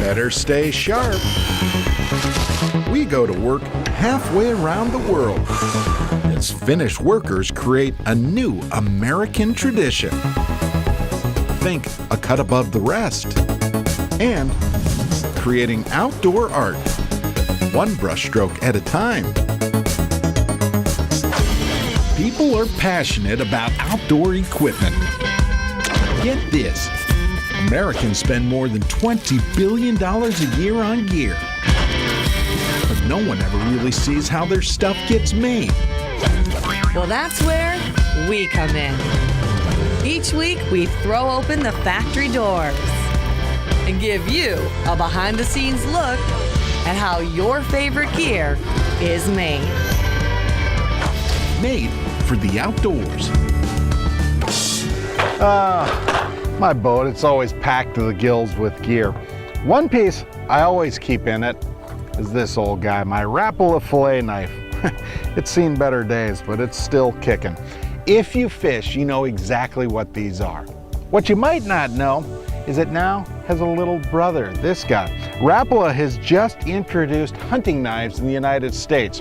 better stay sharp. We go to work halfway around the world as Finnish workers create a new American tradition. Think a cut above the rest. And creating outdoor art, one brushstroke at a time. People are passionate about outdoor equipment. Get this, Americans spend more than $20 billion a year on gear. But no one ever really sees how their stuff gets made. Well, that's where we come in. Each week, we throw open the factory doors and give you a behind-the-scenes look at how your favorite gear is made. Made for the outdoors. My boat, it's always packed to the gills with gear. One piece I always keep in it is this old guy, my Rapala fillet knife. It's seen better days, but it's still kicking. If you fish, you know exactly what these are. What you might not know is it now has a little brother, this guy. Rapala has just introduced hunting knives in the United States.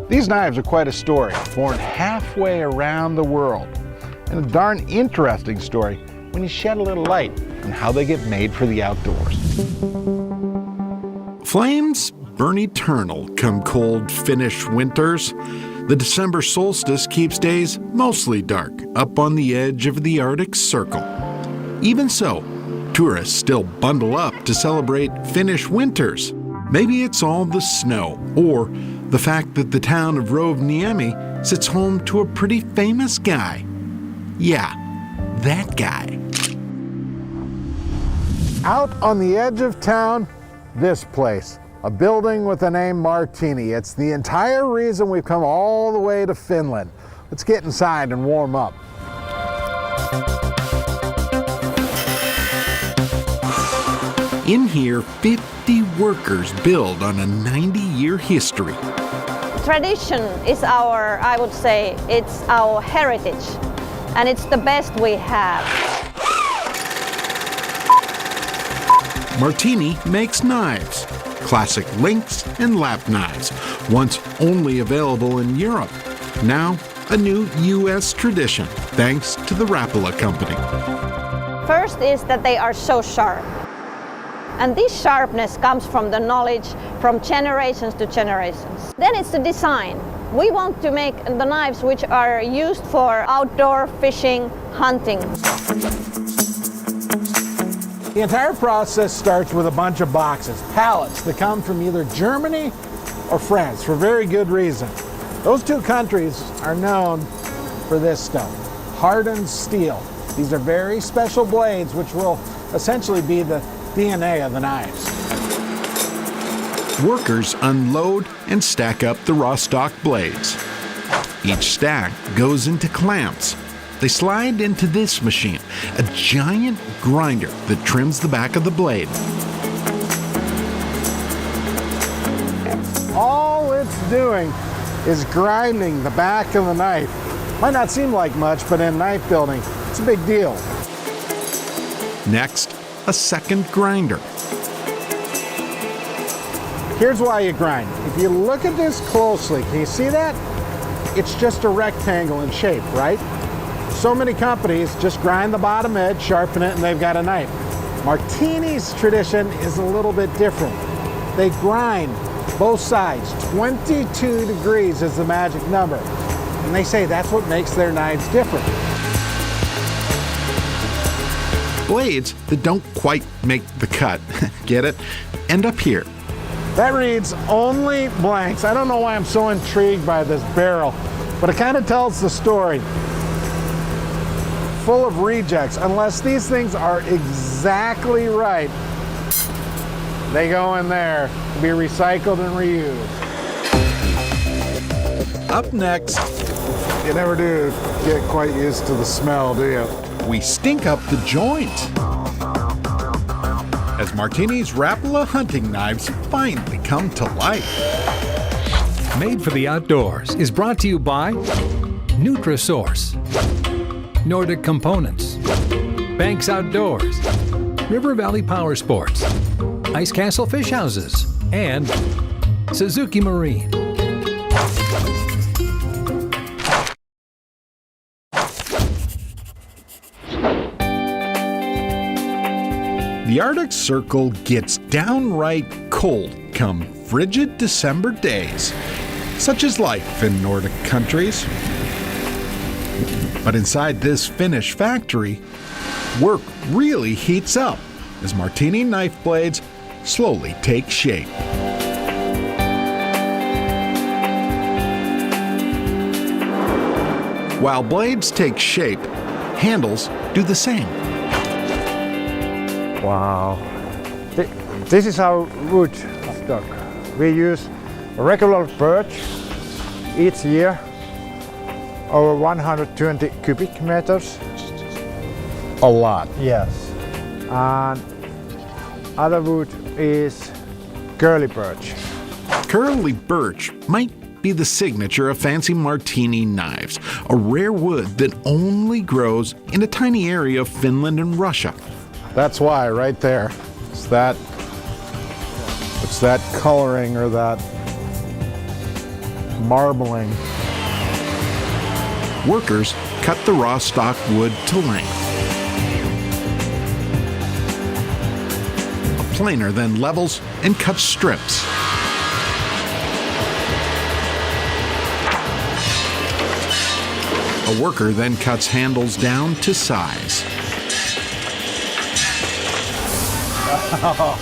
These knives are quite a story, born halfway around the world. And a darn interesting story when you shed a little light on how they get made for the outdoors. Flames burn eternal come cold Finnish winters. The December solstice keeps days mostly dark up on the edge of the Arctic Circle. Even so, tourists still bundle up to celebrate Finnish winters. Maybe it's all the snow, or the fact that the town of Rovaniemi sits home to a pretty famous guy. Yeah, that guy. Out on the edge of town, this place. A building with the name Marttiini. It's the entire reason we've come all the way to Finland. Let's get inside and warm up. In here, 50 workers build on a 90-year history. Tradition is our, I would say, it's our heritage, and it's the best we have. Marttiini makes knives, classic lynx and lap knives, once only available in Europe. Now, a new U.S. tradition, thanks to the Rapala company. First is that they are so sharp. And this sharpness comes from the knowledge from generations to generations. Then it's the design. We want to make the knives which are used for outdoor fishing, hunting. The entire process starts with a bunch of boxes, pallets that come from either Germany or France for very good reason. Those two countries are known for this stuff, hardened steel. These are very special blades which will essentially be the DNA of the knives. Workers unload and stack up the raw stock blades. Each stack goes into clamps. They slide into this machine, a giant grinder that trims the back of the blade. All it's doing is grinding the back of the knife. Might not seem like much, but in knife building, it's a big deal. Next, a second grinder. Here's why you grind. If you look at this closely, can you see that? It's just a rectangle in shape, right? So many companies just grind the bottom edge, sharpen it, and they've got a knife. Marttiini's tradition is a little bit different. They grind both sides. 22 degrees is the magic number. And they say that's what makes their knives different. Blades that don't quite make the cut, get it, end up here. That reads only blanks. I don't know why I'm so intrigued by this barrel, but it kind of tells the story. Full of rejects. Unless these things are exactly right, they go in there to be recycled and reused. Up next, You never do get quite used to the smell, do you? we stink up the joint. As Marttiini's Rapala hunting knives finally come to life. Made for the Outdoors is brought to you by Nutrisource, Nordic Components, Banks Outdoors, River Valley Power Sports, Ice Castle Fish Houses, and Suzuki Marine. The Arctic Circle gets downright cold come frigid December days, such is life in Nordic countries. But inside this Finnish factory, work really heats up as Marttiini knife blades slowly take shape. While blades take shape, handles do the same. Wow. This is our wood stock. We use regular birch each year, over 120 cubic meters. A lot. Yes. And other wood is curly birch. Curly birch might be the signature of fancy Marttiini knives, a rare wood that only grows in a tiny area of Finland and Russia. That's why, right there. It's that coloring or that marbling. Workers cut the raw stock wood to length. A planer then levels and cuts strips. A worker then cuts handles down to size. Oh,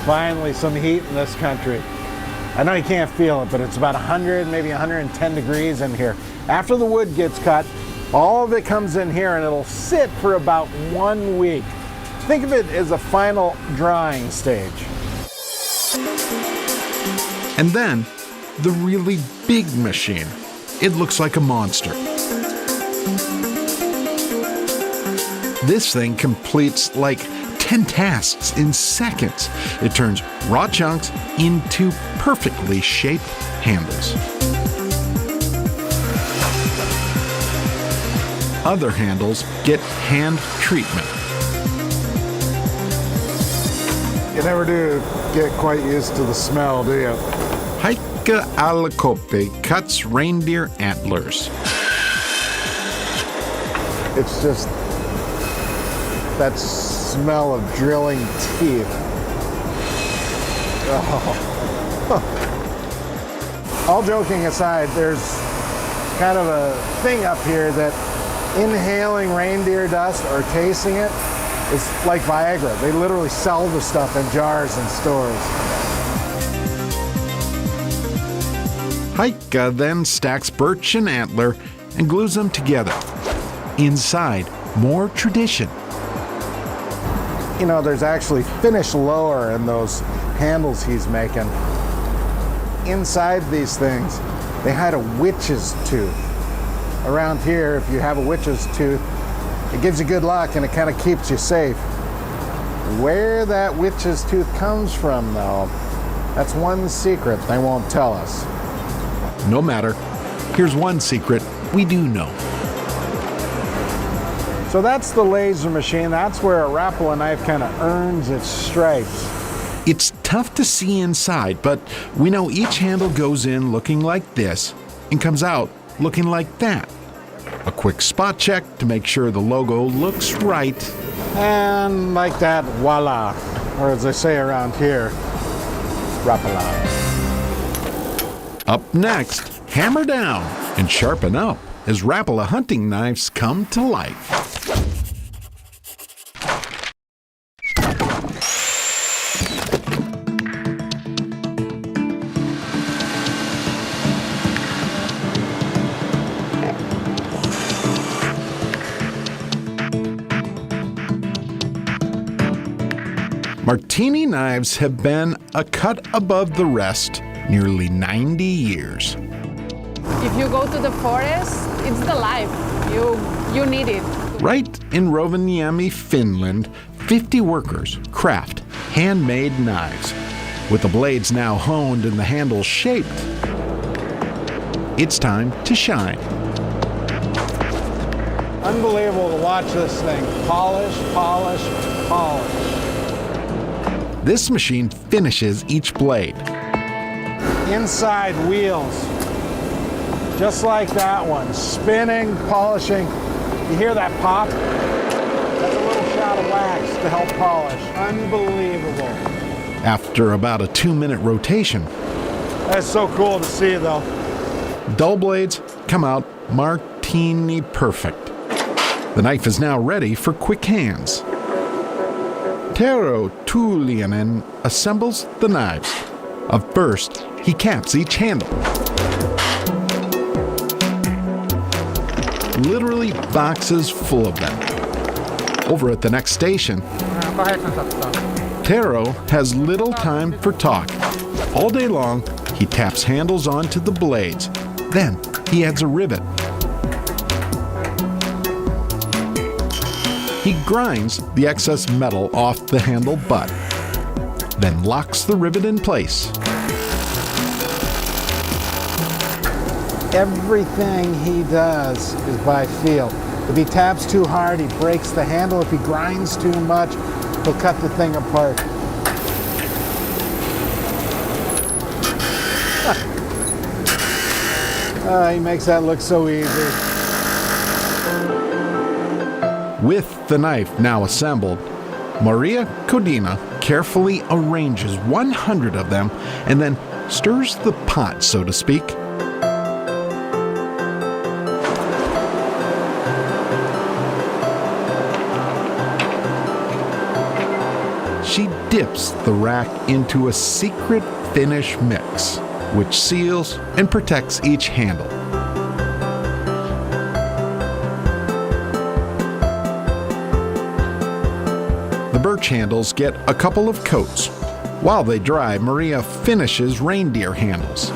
finally some heat in this country. I know you can't feel it, but it's about 100, maybe 110 degrees in here. After the wood gets cut, all of it comes in here and it'll sit for about 1 week. Think of it as a final drying stage. And then, the really big machine. It looks like a monster. This thing completes like 10 tasks in seconds. It turns raw chunks into perfectly shaped handles. Other handles get hand treatment. You never do get quite used to the smell, do you? Heikka Alakope cuts reindeer antlers. It's just that smell of drilling teeth. Oh. All joking aside, there's kind of a thing up here that inhaling reindeer dust or tasting it is like Viagra. They literally sell the stuff in jars in stores. Heikka then stacks birch and antler and glues them together. Inside, more tradition. You know, there's actually Finnish lore in those handles he's making. Inside these things, they hide a witch's tooth. Around here, if you have a witch's tooth, it gives you good luck and it kind of keeps you safe. Where that witch's tooth comes from, though, that's one secret they won't tell us. No matter, here's one secret we do know. So that's the laser machine. That's where a Rapala knife kind of earns its stripes. It's tough to see inside, but we know each handle goes in looking like this and comes out looking like that. A quick spot check to make sure the logo looks right. And like that, voila. Or as they say around here, Rapala. Up next, hammer down and sharpen up as Rapala hunting knives come to life. Marttiini knives have been a cut above the rest nearly 90 years. If you go to the forest, it's the life. You need it. Right in Rovaniemi, Finland, 50 workers craft handmade knives. With the blades now honed and the handles shaped, it's time to shine. Unbelievable to watch this thing polish, polish, polish. This machine finishes each blade. Inside wheels, just like that one, spinning, polishing. You hear that pop? That's a little shot of wax to help polish. Unbelievable. After about a 2-minute rotation, That's so cool to see though. dull blades come out Marttiini perfect. The knife is now ready for quick hands. Tero Tulianen assembles the knives. First, he caps each handle. Literally boxes full of them. Over at the next station, Tero has little time for talk. All day long, he taps handles onto the blades. Then he adds a rivet. He grinds the excess metal off the handle butt, then locks the rivet in place. Everything he does is by feel. If he taps too hard, he breaks the handle. If he grinds too much, he'll cut the thing apart. He makes that look so easy. With the knife now assembled, Maria Kodina carefully arranges 100 of them and then stirs the pot, so to speak. She dips the rack into a secret finish mix, which seals and protects each handle. The birch handles get a couple of coats. While they dry, Maria finishes reindeer handles.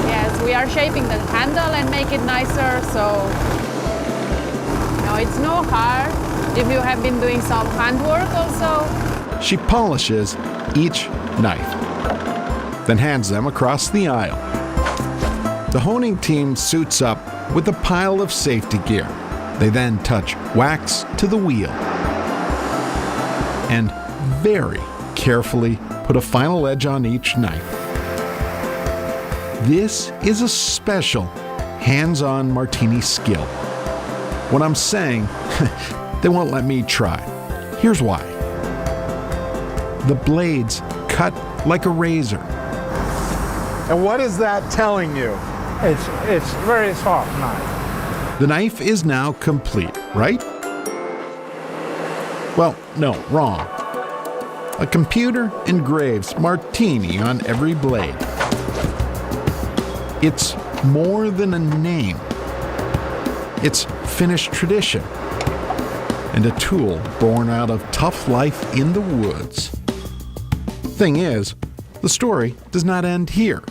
Yes, we are shaping the handle and make it nicer, so no, it's no hard. If you have been doing some handwork also. She polishes each knife, then hands them across the aisle. The honing team suits up with a pile of safety gear. They then touch wax to the wheel and very carefully put a final edge on each knife. This is a special hands-on Marttiini skill. What I'm saying, they won't let me try. Here's why. The blades cut like a razor. And what is that telling you? It's very soft knife. The knife is now complete, right? Well, no, wrong. A computer engraves Marttiini on every blade. It's more than a name. It's Finnish tradition and a tool born out of tough life in the woods. Thing is, the story does not end here.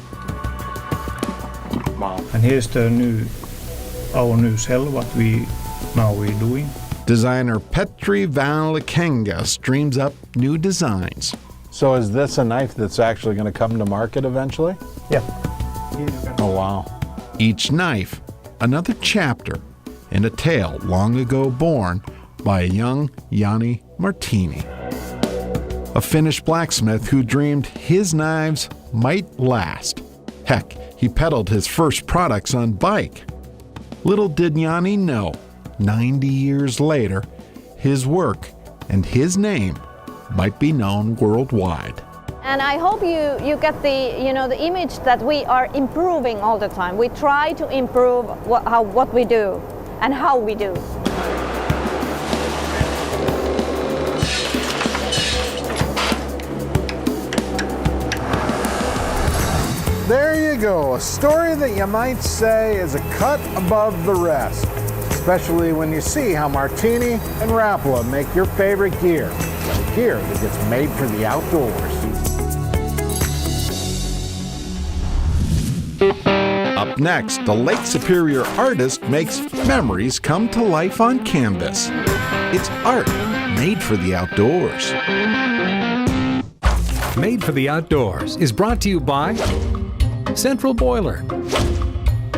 And here's our new cell, what we're doing. Designer Petri Valkengas dreams up new designs. So is this a knife that's actually going to come to market eventually? Yeah. Oh, wow. Each knife, another chapter in a tale long ago born by a young Jani Marttiini, a Finnish blacksmith who dreamed his knives might last. Heck, he peddled his first products on bike. Little did Jani know, 90 years later, his work and his name might be known worldwide. And I hope you get the image that we are improving all the time. We try to improve what we do and how we do. There you go, a story that you might say is a cut above the rest, especially when you see how Marttiini and Rapala make your favorite gear, gear that gets made for the outdoors. Up next, a Lake Superior artist makes memories come to life on canvas. It's art made for the outdoors. Made for the Outdoors is brought to you by Central Boiler,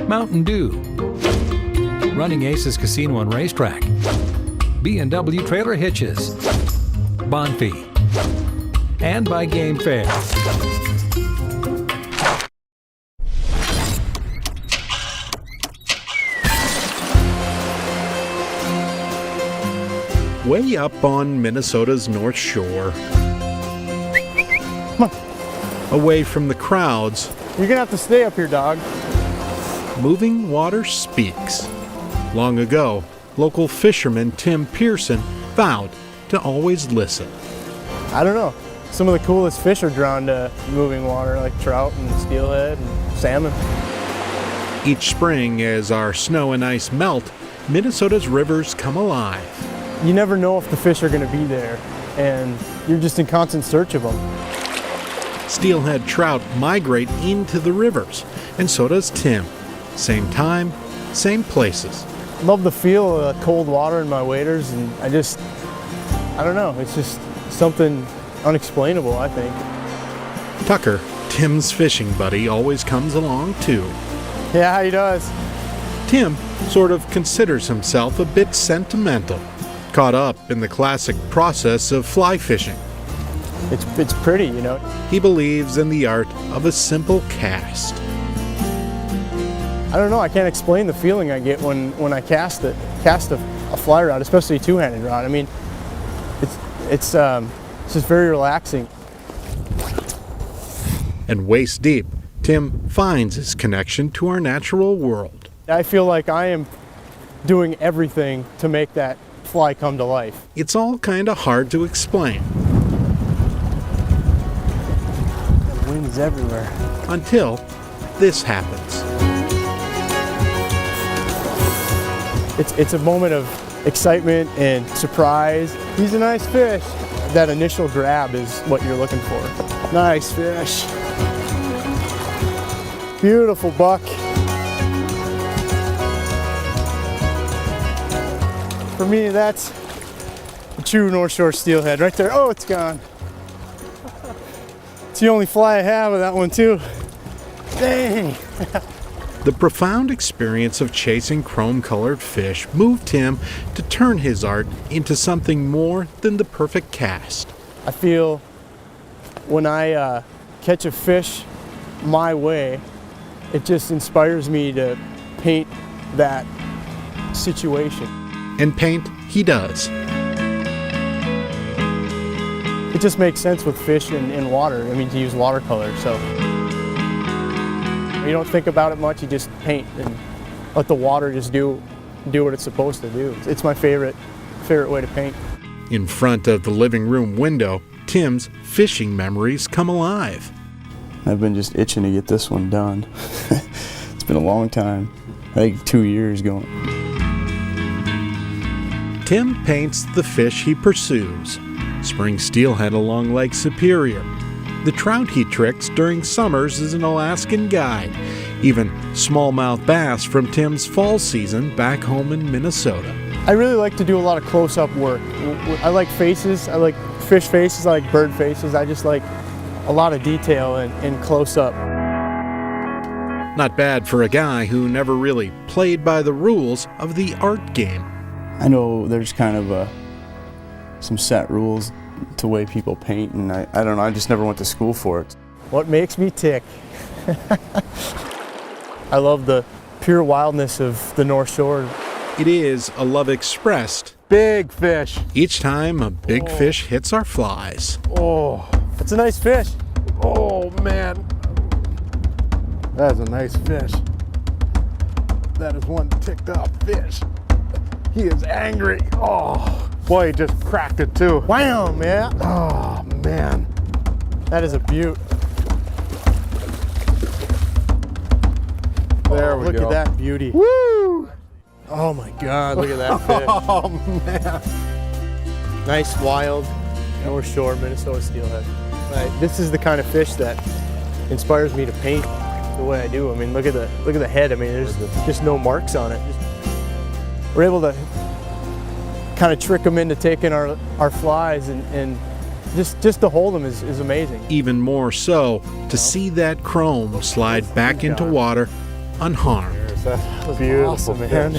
Mountain Dew, Running Aces Casino and Racetrack, B&W Trailer Hitches, bond fee. And by Game Fair. Way up on Minnesota's North Shore, away from the crowds, You're gonna have to stay up here, dog. moving water speaks. Long ago, local fisherman Tim Pearson vowed to always listen. I don't know. Some of the coolest fish are drawn to moving water, like trout and steelhead and salmon. Each spring, as our snow and ice melt, Minnesota's rivers come alive. You never know if the fish are gonna be there, and you're just in constant search of them. Steelhead trout migrate into the rivers, and so does Tim. Same time, same places. Love the feel of cold water in my waders, and I don't know, it's just something unexplainable, I think. Tucker, Tim's fishing buddy, always comes along too. Yeah, he does. Tim sort of considers himself a bit sentimental, caught up in the classic process of fly fishing. It's pretty, you know. He believes in the art of a simple cast. I don't know, I can't explain the feeling I get when I cast a fly rod, especially a two-handed rod. I mean, it's just very relaxing. And waist deep, Tim finds his connection to our natural world. I feel like I am doing everything to make that fly come to life. It's all kind of hard to explain Wings everywhere. until this happens. It's a moment of excitement and surprise. He's a nice fish. That initial grab is what you're looking for. Nice fish. Beautiful buck. For me, that's a true North Shore steelhead right there. Oh, it's gone. It's the only fly I have of that one too. Dang. The profound experience of chasing chrome-colored fish moved Tim to turn his art into something more than the perfect cast. I feel when I catch a fish my way, it just inspires me to paint that situation. And paint he does. It just makes sense with fish in water. I mean, to use watercolor, so. You don't think about it much, you just paint and let the water just do what it's supposed to do. It's my favorite way to paint. In front of the living room window, Tim's fishing memories come alive. I've been just itching to get this one done. It's been a long time, I think 2 years going. Tim paints the fish he pursues. Spring steelhead along Lake Superior. The trout he tricks during summers as an Alaskan guide. Even smallmouth bass from Tim's fall season back home in Minnesota. I really like to do a lot of close-up work. I like faces, I like fish faces, I like bird faces. I just like a lot of detail and close-up. Not bad for a guy who never really played by the rules of the art game. I know there's kind of some set rules to the way people paint, and I don't know, I just never went to school for it. What makes me tick? I love the pure wildness of the North Shore. It is a love expressed Big fish. each time a big fish hits our flies. Oh, It's a nice fish. oh man. That is a nice fish. That is one ticked up fish. He is angry. Oh, boy, he just cracked it too. Wham, man. Oh man. That is a beaut. There we Look go. at that beauty. Woo! Oh my God, look at that fish. Oh man. Nice, wild, North Shore, Minnesota steelhead. This is the kind of fish that inspires me to paint the way I do. I mean, look at the head. I mean, there's just no marks on it. We're able to kind of trick them into taking our flies, and just to hold them is amazing. Even more so to see that chrome slide back into water unharmed. That's Beautiful, awesome, man.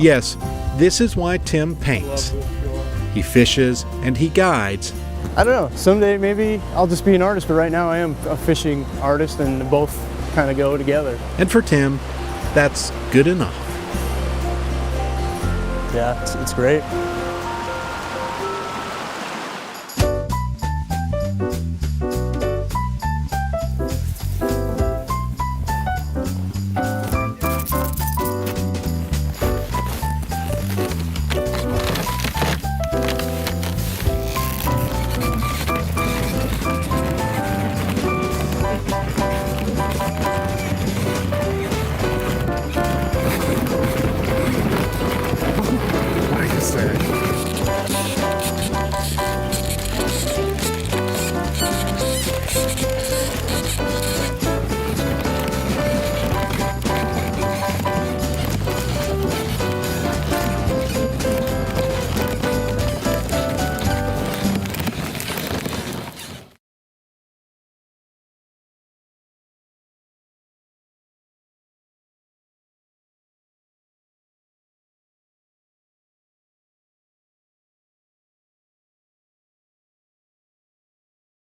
Yes, this is why Tim paints. He fishes and he guides. I don't know, someday maybe I'll just be an artist, but right now I am a fishing artist and both kind of go together. And for Tim, that's good enough. Yeah, it's great.